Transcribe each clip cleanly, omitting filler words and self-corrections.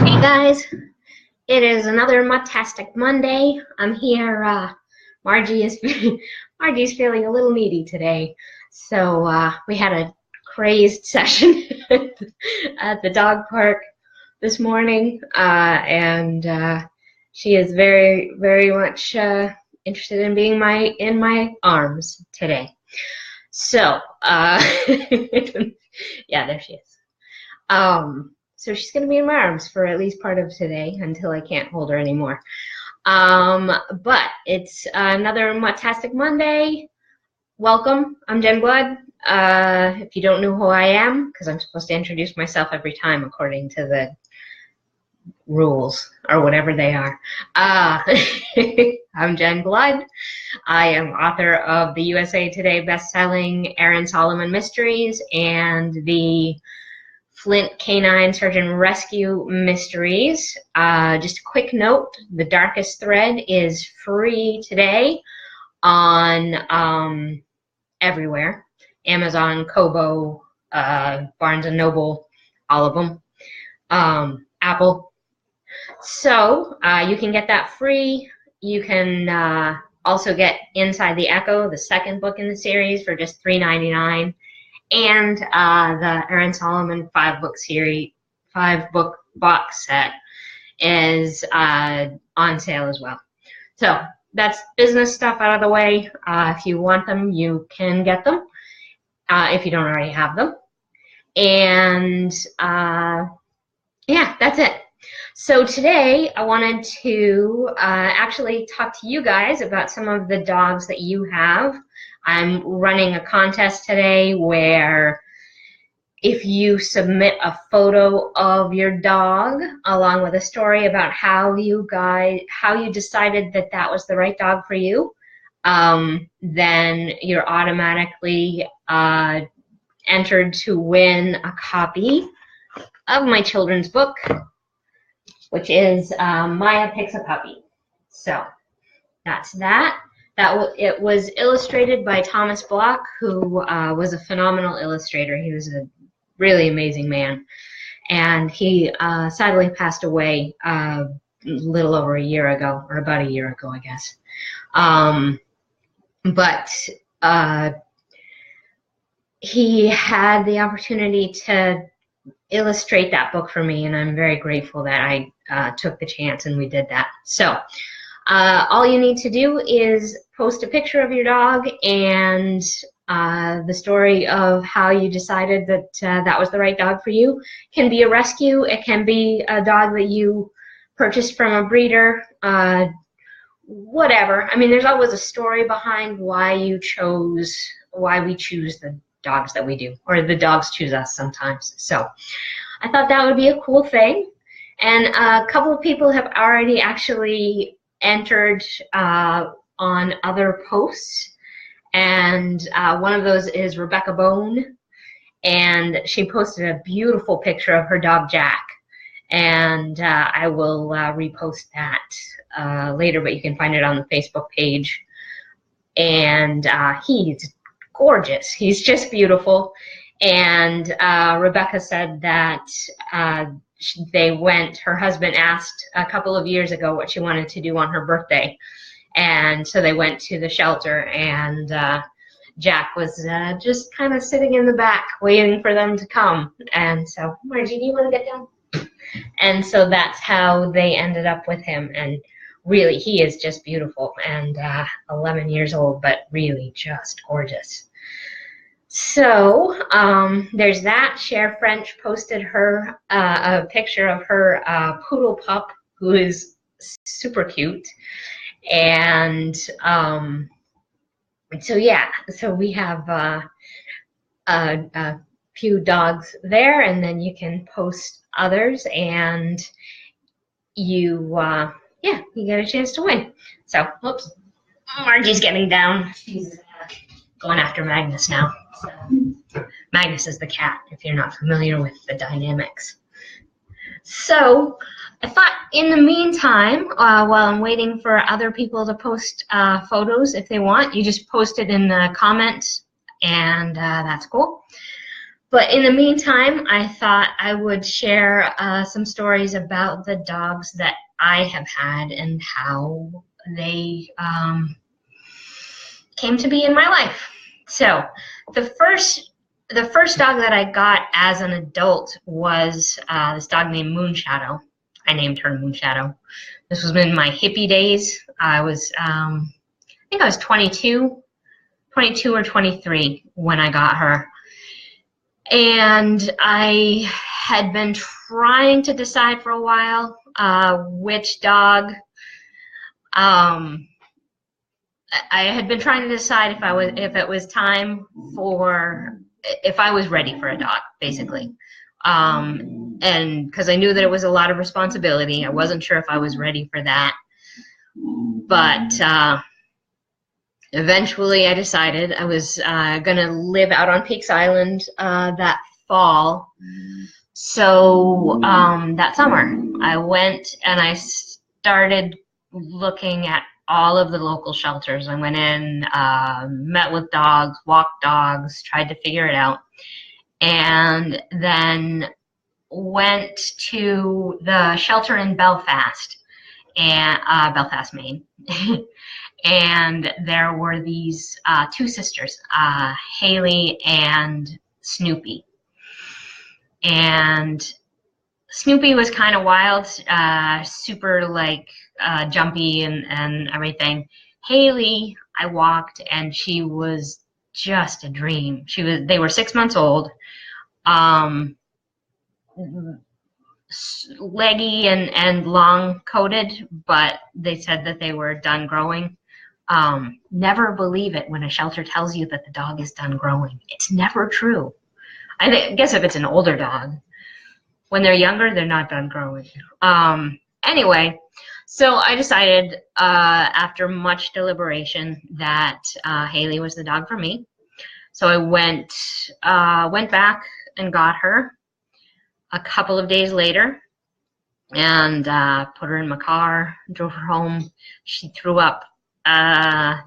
Hey guys, it is another Mutt-tastic Monday. I'm here. Margie's feeling a little needy today, so we had a crazed session at the dog park this morning, and she is very, very much interested in being in my arms today. So, yeah, there she is. So she's going to be in my arms for at least part of today until I can't hold her anymore. But it's another Mutt-tastic Monday. Welcome. I'm Jen Blood. If you don't know who I am, because I'm supposed to introduce myself every time according to the rules or whatever they are. I'm Jen Blood. I am author of the USA Today best-selling Aaron Solomon Mysteries and the Flint Canine Search and Rescue Mysteries. Just a quick note, The Darkest Thread is free today on everywhere. Amazon, Kobo, Barnes & Noble, all of them. Apple. So you can get that free. You can also get Inside the Echo, the second book in the series, for just $3.99. And the Aaron Solomon 5-book box set is on sale as well. So that's business stuff out of the way. If you want them, you can get them if you don't already have them. And yeah, that's it. So today I wanted to actually talk to you guys about some of the dogs that you have. I'm running a contest today where if you submit a photo of your dog along with a story about how you decided that that was the right dog for you, then you're automatically entered to win a copy of my children's book, which is Maya Picks a Puppy. So that's that. It was illustrated by Thomas Block, who was a phenomenal illustrator. He was a really amazing man. And he sadly passed away a little over a year ago, or about a year ago, I guess. But he had the opportunity to illustrate that book for me, and I'm very grateful that I took the chance and we did that. So all you need to do is post a picture of your dog and the story of how you decided that that was the right dog for you. It can be a rescue. It can be a dog that you purchased from a breeder. Whatever. I mean, there's always a story behind why we choose the dogs that we do, or the dogs choose us sometimes. So I thought that would be a cool thing. And a couple of people have already actually entered on other posts, and one of those is Rebecca Bone, and she posted a beautiful picture of her dog Jack, and I will repost that later, but you can find it on the Facebook page. And he's gorgeous. He's just beautiful. And Rebecca said that her husband asked a couple of years ago what she wanted to do on her birthday. And so they went to the shelter, and Jack was just kind of sitting in the back waiting for them to come. And so, Margie, do you want to get down? And so that's how they ended up with him. And really, he is just beautiful, and 11 years old, but really just gorgeous. So there's that. Cher French posted her a picture of her poodle pup, who is super cute. And so yeah, so we have a few dogs there, and then you can post others, and you get a chance to win. So, whoops, Margie's getting down. She's going after Magnus now. So, Magnus is the cat, if you're not familiar with the dynamics. So I thought in the meantime, while I'm waiting for other people to post photos, if they want, you just post it in the comments, and that's cool. But in the meantime, I thought I would share some stories about the dogs that I have had and how they came to be in my life. So the first dog that I got as an adult was this dog named Moonshadow. I named her Moonshadow. This was in my hippie days. I was, I think I was 22 or 23 when I got her. And I had been trying to decide for a while which dog. I had been trying to decide if it was time for, if I was ready for a dog, basically. And because I knew that it was a lot of responsibility, I wasn't sure if I was ready for that. But eventually I decided I was going to live out on Peaks Island that fall. So that summer I went and I started looking at all of the local shelters. I went in, met with dogs, walked dogs, tried to figure it out, and then went to the shelter in Belfast, and Belfast, Maine. And there were these two sisters, Haley and Snoopy. And Snoopy was kind of wild, super like jumpy and everything. Haley, I walked and she was just a dream. They were 6 months old, leggy and long coated, but they said that they were done growing. Never believe it when a shelter tells you that the dog is done growing. It's never true. I guess if it's an older dog. When they're younger, they're not done growing. Anyway, so I decided after much deliberation that Haley was the dog for me. So I went back and got her a couple of days later and put her in my car, drove her home. She threw up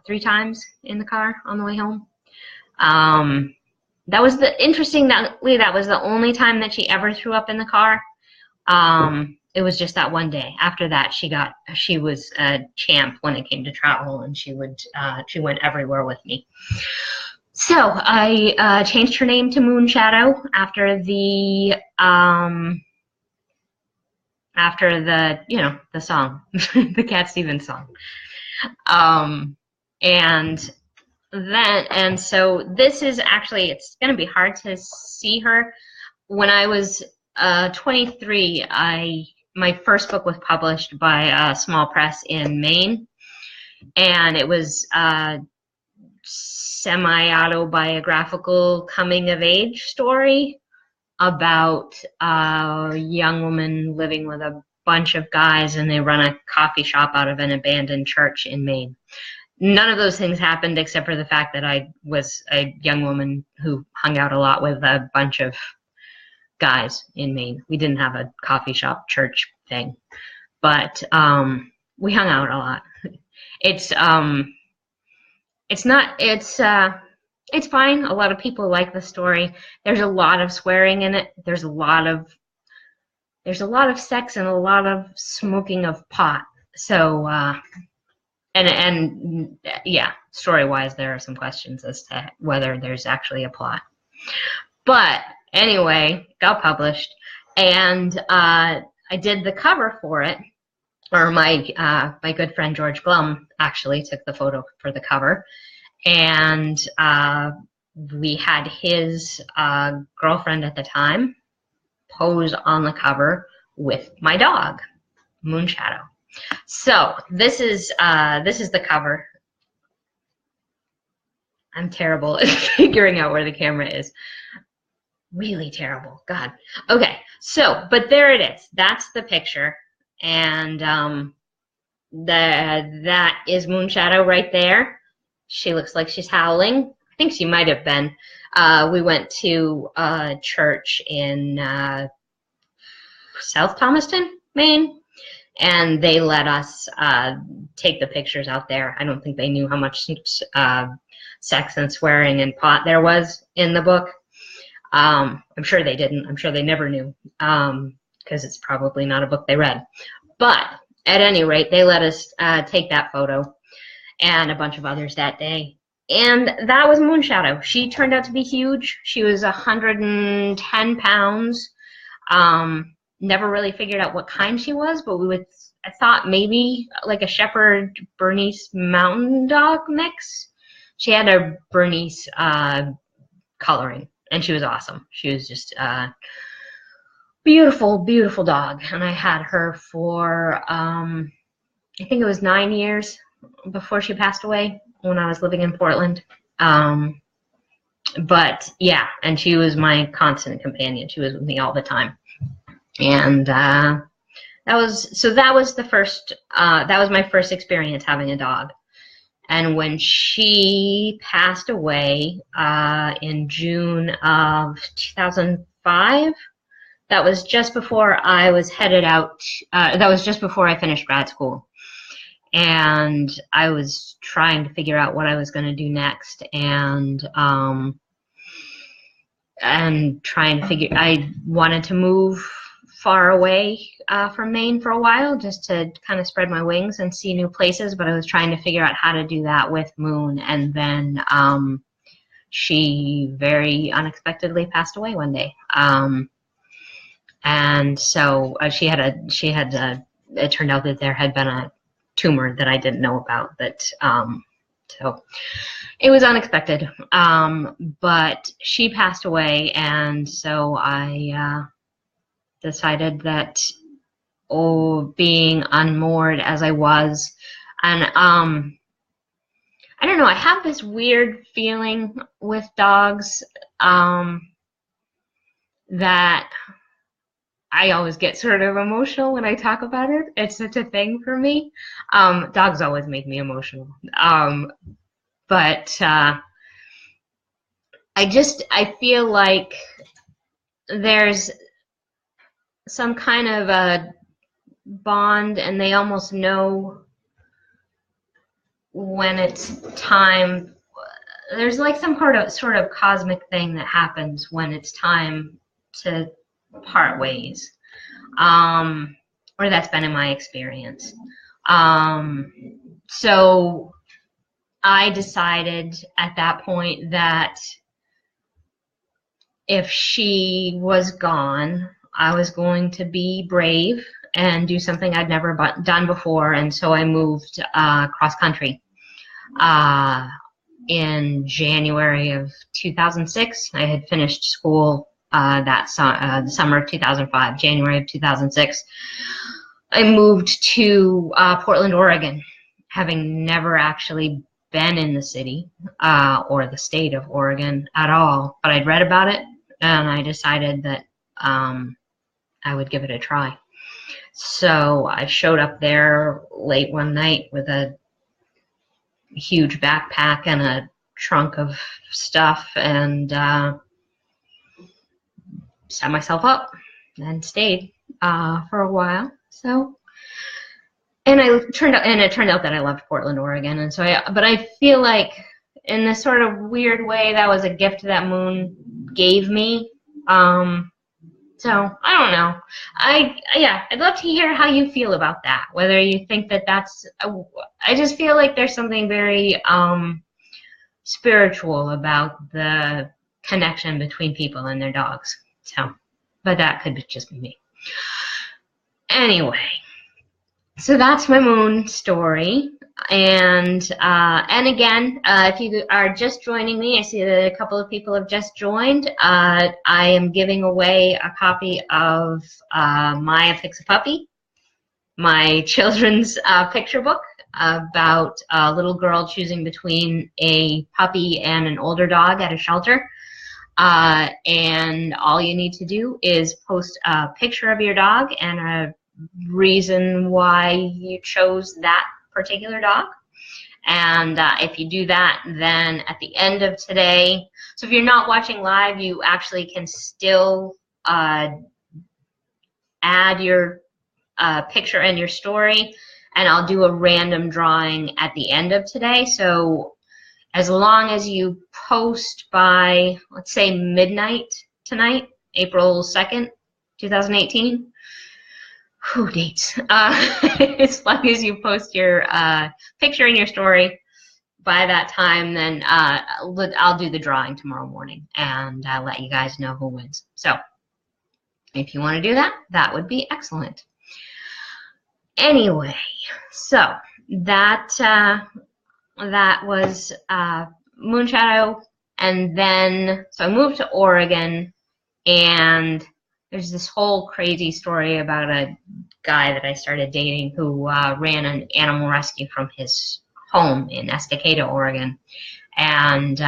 3 times in the car on the way home. That was that was the only time that she ever threw up in the car. It was just that one day. After that, she was a champ when it came to travel, and she went everywhere with me. So I changed her name to Moonshadow after the the song, the Cat Stevens song. And so this is actually, it's going to be hard to see her. When I was 23, my first book was published by a small press in Maine, and it was a semi-autobiographical coming-of-age story about a young woman living with a bunch of guys, and they run a coffee shop out of an abandoned church in Maine. None of those things happened except for the fact that I was a young woman who hung out a lot with a bunch of guys in Maine. We didn't have a coffee shop church thing, but we hung out a lot. It's fine. A lot of people like the story. There's a lot of swearing in it. There's a lot of sex and a lot of smoking of pot. So and yeah, story-wise, there are some questions as to whether there's actually a plot. But anyway, got published, and I did the cover for it. Or my good friend George Glum actually took the photo for the cover, and we had his girlfriend at the time pose on the cover with my dog, Moonshadow. So this is the cover. I'm terrible at figuring out where the camera is. Really terrible. God. Okay. So, but there it is. That's the picture, and that is Moonshadow right there. She looks like she's howling. I think she might have been. We went to a church in South Thomaston, Maine, and they let us take the pictures out there. I don't think they knew how much sex and swearing and pot there was in the book. I'm sure they didn't. I'm sure they never knew, because it's probably not a book they read. But at any rate, they let us take that photo and a bunch of others that day. And that was Moonshadow. She turned out to be huge. She was 110 pounds. Never really figured out what kind she was, but I thought maybe like a Shepherd Bernese Mountain Dog mix. She had a Bernese coloring, and she was awesome. She was just beautiful, beautiful dog. And I had her for, I think it was 9 years before she passed away when I was living in Portland. But yeah, and she was my constant companion. She was with me all the time. And that was the first, that was my first experience having a dog. And when she passed away in June of 2005, that was just before I was headed out, that was just before I finished grad school. And I was trying to figure out what I was going to do next, and trying to figure, I wanted to move far away from Maine for a while, just to kind of spread my wings and see new places, but I was trying to figure out how to do that with Moon. And then she very unexpectedly passed away one day. And so it turned out that there had been a tumor that I didn't know about, so it was unexpected. But she passed away, and so I decided that, being unmoored as I was, and I don't know, I have this weird feeling with dogs that I always get sort of emotional when I talk about it. It's such a thing for me. Dogs always make me emotional. But I feel like there's some kind of a bond, and they almost know when it's time. There's like some sort of cosmic thing that happens when it's time to part ways, or that's been in my experience. So I decided at that point that if she was gone, I was going to be brave and do something I'd never done before, and so I moved cross country. In January of 2006, I had finished school the summer of 2005, January of 2006. I moved to Portland, Oregon, having never actually been in the city or the state of Oregon at all, but I'd read about it, and I decided that I would give it a try. So I showed up there late one night with a huge backpack and a trunk of stuff, and set myself up and stayed for a while. So, and it turned out that I loved Portland, Oregon, and so but I feel like in this sort of weird way that was a gift that Moon gave me. So I don't know. I'd love to hear how you feel about that. Whether you think that that's, I just feel like there's something very spiritual about the connection between people and their dogs. So, but that could just be me. Anyway, so that's my Moon story. And again, if you are just joining me, I see that a couple of people have just joined. I am giving away a copy of Maya Picks a Puppy, my children's picture book about a little girl choosing between a puppy and an older dog at a shelter. And all you need to do is post a picture of your dog and a reason why you chose that particular dog. And if you do that, then at the end of today, so if you're not watching live, you actually can still add your picture and your story, and I'll do a random drawing at the end of today. So as long as you post by, let's say, midnight tonight, April 2nd, 2018. Whew, dates. As long as you post your picture in your story by that time, then I'll do the drawing tomorrow morning and let you guys know who wins. So if you want to do that, that would be excellent. Anyway, so that was Moonshadow, and then so I moved to Oregon, and there's this whole crazy story about a guy that I started dating who ran an animal rescue from his home in Estacada, Oregon. And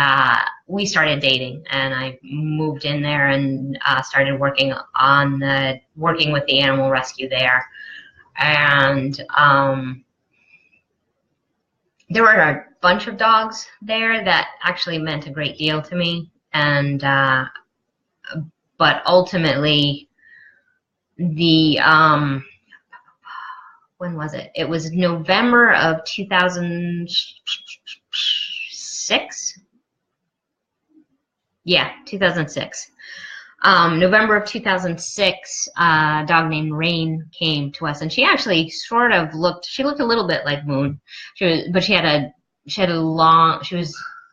we started dating, and I moved in there and started working with the animal rescue there. And there were a bunch of dogs there that actually meant a great deal to me. And but ultimately, the when was it? It was November of 2006. Yeah, 2006. November of 2006, a dog named Rain came to us, and she actually sort of looked a little bit like Moon. She was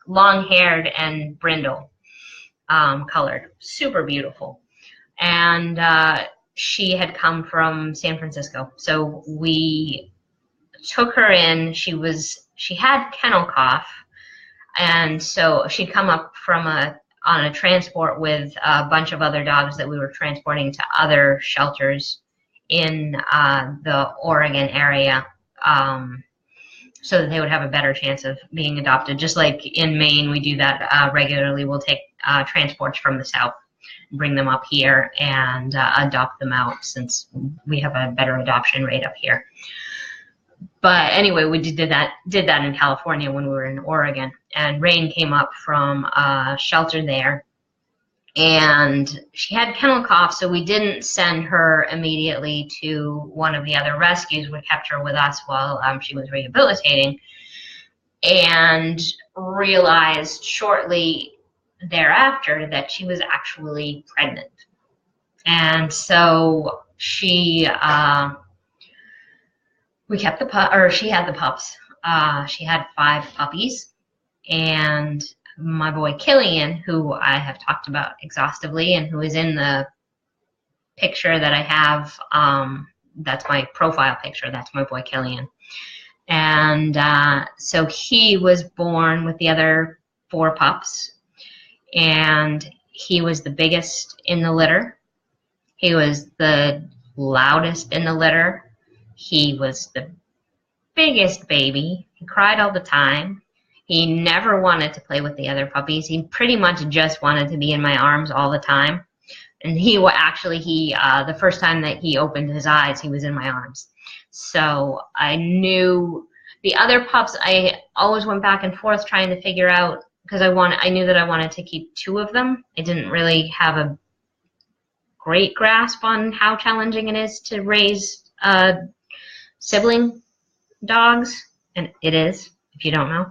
long-haired and brindle colored, super beautiful. And she had come from San Francisco. So we took her in. She had kennel cough, and so she'd come up on a transport with a bunch of other dogs that we were transporting to other shelters in the Oregon area, so that they would have a better chance of being adopted. Just like in Maine, we do that regularly. We'll take transports from the south, bring them up here, and adopt them out, since we have a better adoption rate up here. But anyway, we did that in California when we were in Oregon. And Rain came up from a shelter there, and she had kennel cough, so we didn't send her immediately to one of the other rescues. We kept her with us while she was rehabilitating, and realized shortly thereafter that she was actually pregnant. And so she she had the pups. She had 5 puppies, and my boy Killian, who I have talked about exhaustively and who is in the picture that I have, that's my profile picture, that's my boy Killian. And so he was born with the other 4 pups, and he was the biggest in the litter. He was the loudest in the litter. He was the biggest baby. He cried all the time. He never wanted to play with the other puppies. He pretty much just wanted to be in my arms all the time. And the first time that he opened his eyes, he was in my arms. So I knew the other pups, I always went back and forth trying to figure out, because I knew that I wanted to keep 2 of them. I didn't really have a great grasp on how challenging it is to raise sibling dogs, and it is, if you don't know.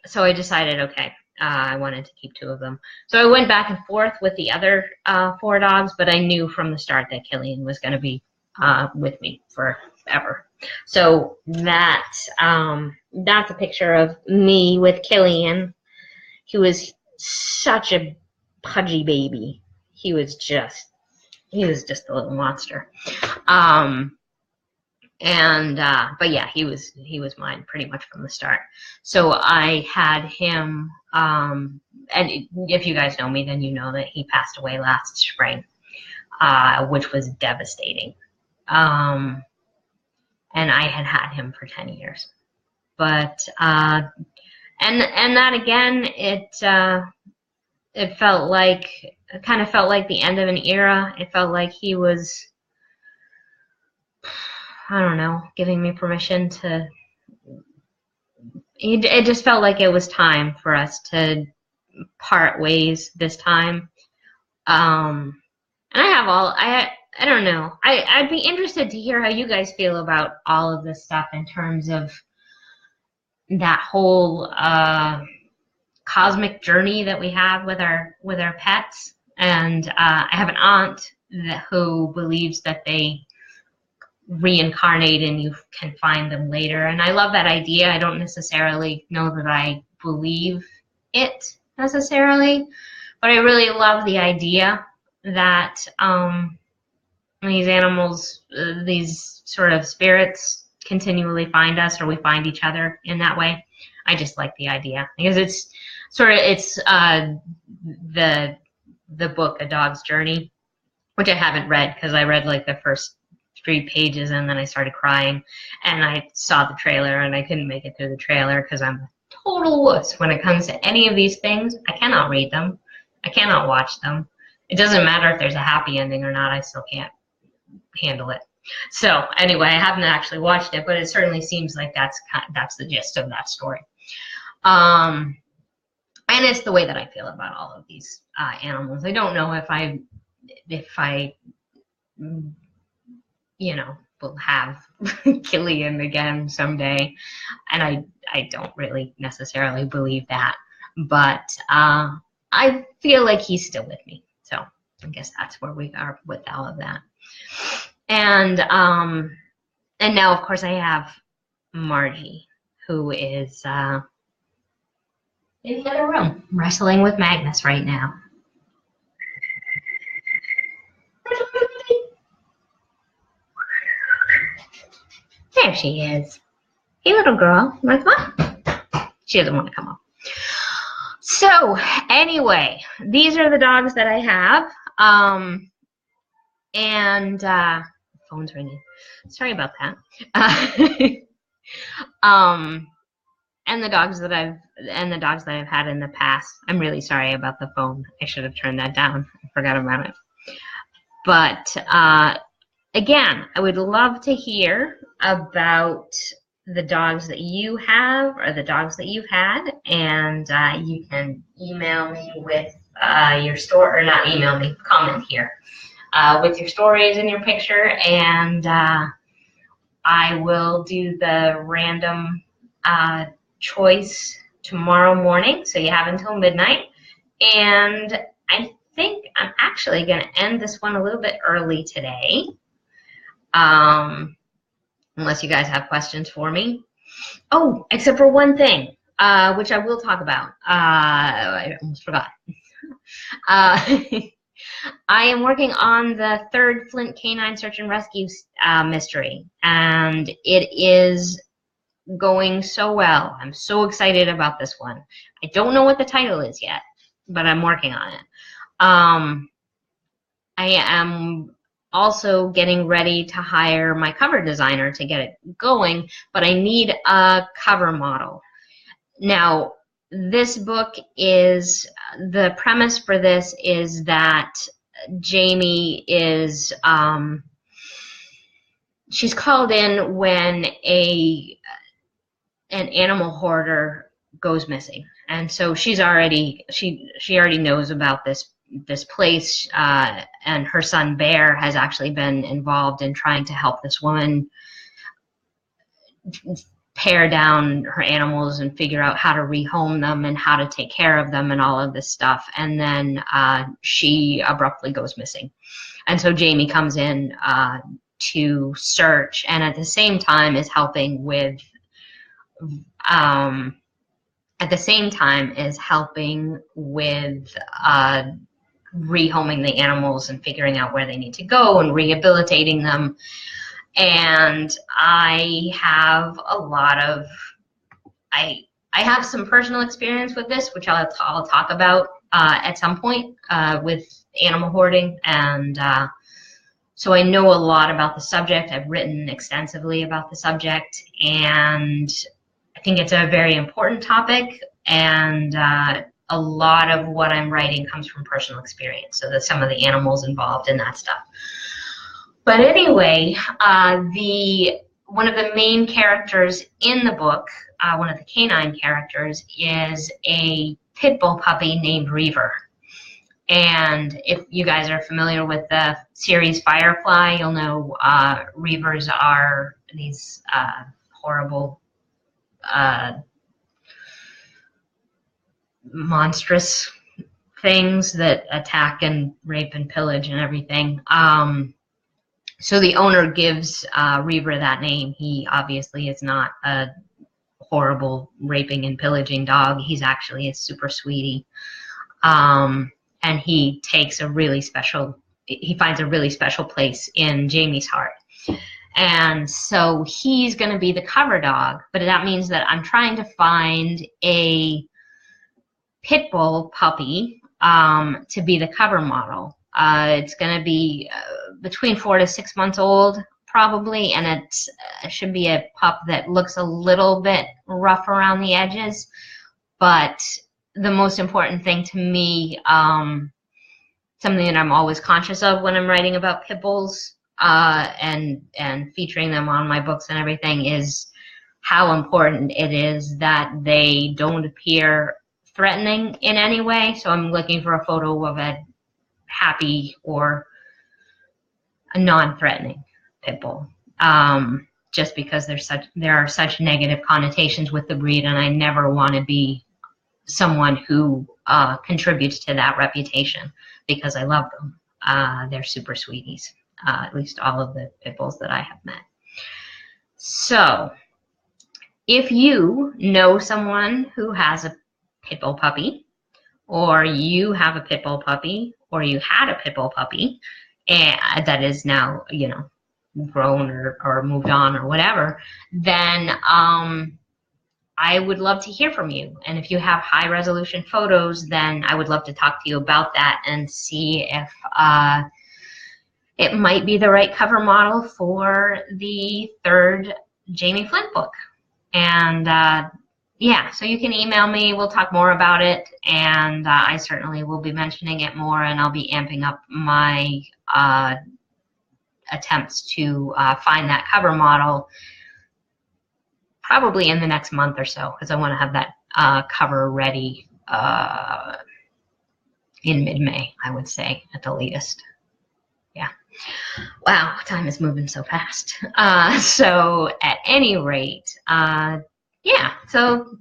So I decided, okay, I wanted to keep 2 of them. So I went back and forth with the other 4 dogs, but I knew from the start that Killian was going to be with me forever. So that's a picture of me with Killian. He was such a pudgy baby. He was just a little monster. But yeah, he was mine pretty much from the start. So I had him, and if you guys know me, then you know that he passed away last spring, which was devastating. And I had him for 10 years. But, and that again, it kind of felt like the end of an era. It felt like he was, I don't know, giving me permission to, it just felt like it was time for us to part ways this time. And I don't know, I'd be interested to hear how you guys feel about all of this stuff in terms of that whole cosmic journey that we have with our pets. And I have an aunt who believes that they reincarnate and you can find them later. And I love that idea. I don't necessarily know that I believe it necessarily, but I really love the idea that these animals, these sort of spirits continually find us, or we find each other in that way. I just like the idea because it's the book A Dog's Journey, which I haven't read because I read like the first 3 pages and then I started crying, and I saw the trailer and I couldn't make it through the trailer because I'm a total wuss when it comes to any of these things. I cannot read them. I cannot watch them. It doesn't matter if there's a happy ending or not. I still can't handle it. So anyway, I haven't actually watched it, but it certainly seems like that's the gist of that story. And it's the way that I feel about all of these animals. I don't know if I will have Killian again someday, and I don't really necessarily believe that, but I feel like he's still with me. So I guess that's where we are with all of that. And now of course I have Margie, who is in the other room wrestling with Magnus right now. There she is. Hey, little girl. You want to come up? She doesn't want to come up. So, anyway, these are the dogs that I have. Phone's ringing. Sorry about that. And the dogs that I've had in the past. I'm really sorry about the phone. I should have turned that down. I forgot about it. But again, I would love to hear about the dogs that you have or the dogs that you've had, and you can email me with your story, or not email me, comment here with your stories and your picture, and I will do the random choice tomorrow morning, so you have until midnight. And I think I'm actually going to end this one a little bit early today, unless you guys have questions for me. Oh, except for one thing, which I will talk about. I almost forgot. I am working on the 3rd Flint Canine Search and Rescue mystery, and it is going so well. I'm so excited about this one. I don't know what the title is yet, but I'm working on it. I am also getting ready to hire my cover designer to get it going, but I need a cover model. Now, this book is, the premise for this is that Jamie is, she's called in when an animal hoarder goes missing, and so she already knows about this place, and her son Bear has actually been involved in trying to help this woman pare down her animals and figure out how to rehome them and how to take care of them and all of this stuff. And then she abruptly goes missing, and so Jamie comes in to search, and at the same time is helping with rehoming the animals and figuring out where they need to go and rehabilitating them. And I have I have some personal experience with this, which I'll talk about at some point with animal hoarding, and so I know a lot about the subject. I've written extensively about the subject, and I think it's a very important topic, and a lot of what I'm writing comes from personal experience, so that some of the animals involved in that stuff. But anyway, one of the main characters in the book, one of the canine characters, is a pit bull puppy named Reaver. And if you guys are familiar with the series Firefly, you'll know Reavers are these horrible monstrous things that attack and rape and pillage and everything. So the owner gives Reaver that name. He obviously is not a horrible raping and pillaging dog. He's actually a super sweetie. And he takes he finds a really special place in Jamie's heart. And so he's going to be the cover dog, but that means that I'm trying to find a pit bull puppy to be the cover model. It's going to be between 4 to 6 months old, probably, and it should be a pup that looks a little bit rough around the edges. But the most important thing to me, something that I'm always conscious of when I'm writing about pit bulls and featuring them on my books and everything, is how important it is that they don't appear threatening in any way. So I'm looking for a photo of a happy or a non-threatening pit bull, just because there are such negative connotations with the breed, and I never want to be someone who contributes to that reputation, because I love them. They're super sweeties, at least all of the pit bulls that I have met. So if you know someone who has a pit bull puppy, or you have a pit bull puppy, or you had a pit bull puppy and that is now, you know, grown or moved on or whatever, then I would love to hear from you. And if you have high resolution photos, then I would love to talk to you about that and see if it might be the right cover model for the 3rd Jamie Flint book. And yeah, so you can email me. We'll talk more about it, and I certainly will be mentioning it more, and I'll be amping up my attempts to find that cover model probably in the next month or so, because I want to have that cover ready in mid-May, I would say, at the latest. Yeah. Wow, time is moving so fast. So at any rate, yeah, so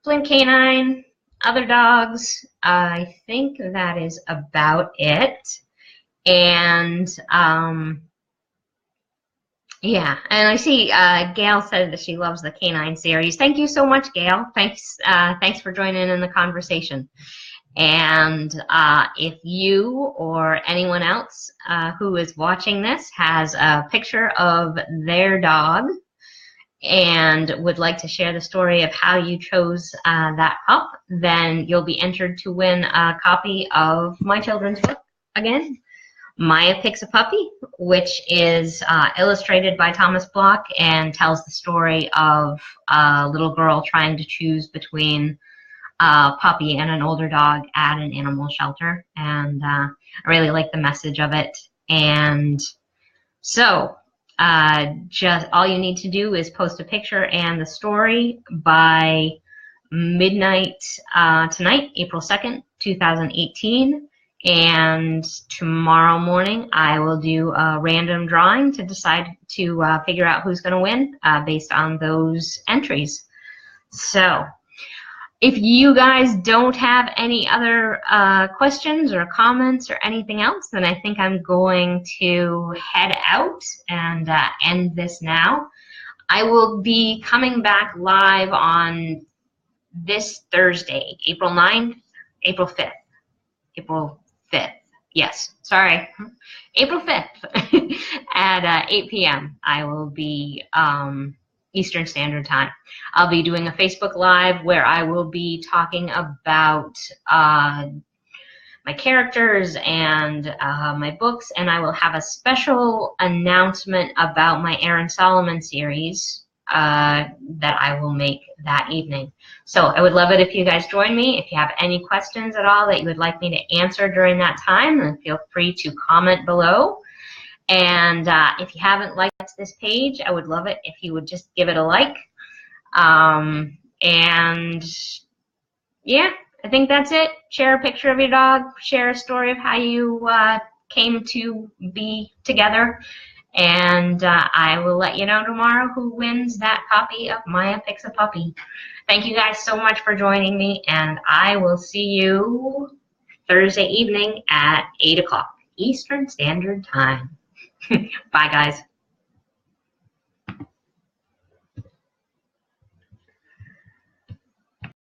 Flint Canine, other dogs, I think that is about it. And yeah, and I see Gail said that she loves the canine series. Thank you so much, Gail. Thanks for joining in the conversation. And if you or anyone else who is watching this has a picture of their dog and would like to share the story of how you chose that pup, then you'll be entered to win a copy of my children's book again, Maya Picks a Puppy, which is illustrated by Thomas Block and tells the story of a little girl trying to choose between a puppy and an older dog at an animal shelter. And I really like the message of it. And so just all you need to do is post a picture and the story by midnight tonight, April 2nd, 2018. And tomorrow morning, I will do a random drawing to decide to figure out who's going to win based on those entries. So if you guys don't have any other questions or comments or anything else, then I think I'm going to head out and end this now. I will be coming back live on this Thursday, April 5th. Yes, sorry. April 5th at 8 p.m. I will be Eastern Standard Time. I'll be doing a Facebook Live where I will be talking about my characters and my books, and I will have a special announcement about my Aaron Solomon series that I will make that evening. So I would love it if you guys join me. If you have any questions at all that you would like me to answer during that time, then feel free to comment below. And if you haven't liked this page, I would love it if you would just give it a like. And yeah, I think that's it. Share a picture of your dog. Share a story of how you came to be together. And I will let you know tomorrow who wins that copy of Maya Picks a Puppy. Thank you guys so much for joining me, and I will see you Thursday evening at 8 o'clock Eastern Standard Time. Bye, guys.